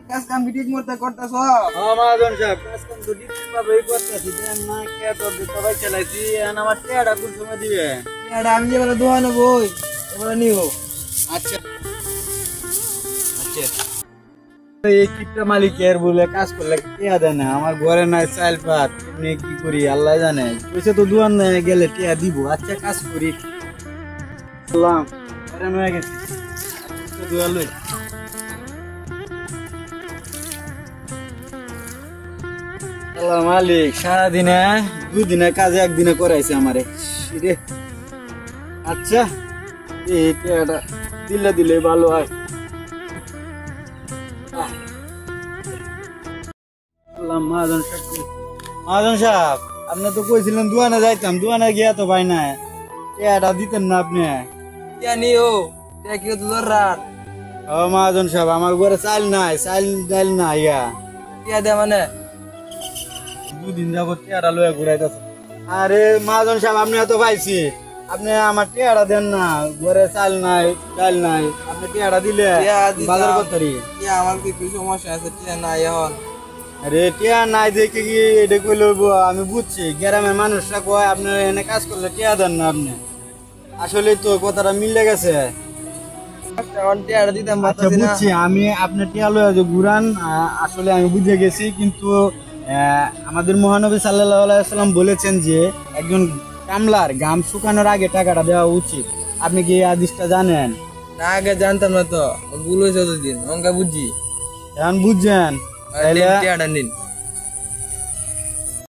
কাজ কাম কি ঠিক মতো করতেছ? মহাজন সাহেব কাজ কাম তো ঠিক ভাবেই করতেছি, না কে তো সবাই চালাইছি। আমার টেয়াটা কোন সময় দিবে? এটা আমি যে বলে দোয়া নেবো এবারে নিও। আচ্ছা আচ্ছা, এই কিপটা মালিকের বলে কাজ করলে টিয়া দেয় না, আমার ঘরে নাই চাল পাত, এমনি কি করি আল্লাহ জানে। পয়সা তো দোয়ান গেলে টিয়া দিব। আচ্ছা কাজ করি হয়ে গেছি দোয়ালই। মালিক সারাদিনে 2 দিনের কাজে 1 দিনে করাইছে আমারে। আচ্ছা এই টিয়াটা দিলে ভালো হয়। মহাজন সাহেব আপনি তো কইছিলেন দোয়ানে যাইতাম, দোয়ানে গিয়া তো ভাই না টিয়াটা দিতেন না আপনি। কে নিও কে কি তো রাত ও মহাজন সাহেব আমার ঘরে চাল নাই, চাল ডাল নাই। কে দে মানে 2 দিন যাবত টিয়াটা লয়ে ঘুরাইতেছে। আরে মহাজন সাহেব আপনি তো পাইছি, আপনি আমার টিয়াটা দেন না, ঘরে চাল নাই ডাল নাই, আপনি টিয়াটা দিলে বাজার করতে। আমার কি কিছু সমস্যা আছে? টিয়া নাই এখন। আরে টিয়া নাই দেখে কি এটা কই লইব? আমি বুঝছি গ্রামের মানুষরা কয় আপনার এনে কাজ করলে টিয়া দেন না আপনি। আসলে তো কথাটা মিলে গেছে। টিয়াটা দিতাম আচ্ছা বুঝছি, আমি আপনার টিয়া লইয়া যে ঘুরান আসলে আমি বুঝে গেছি, কিন্তু আমাদের মহানবী সাল্লাল্লাহু আলাইহি ওয়াসাল্লাম বলেছেন যে একজন কামলার ঘাম শুকানোর আগে টাকাটা দেওয়া উচিত। আপনি কি এই হাদিসটা জানেন? না আগে জানতাম না তো, ভুল হয়েছে দিন অঙ্কা বুঝছি। এখন বুঝছেন? টিয়াটা নিন।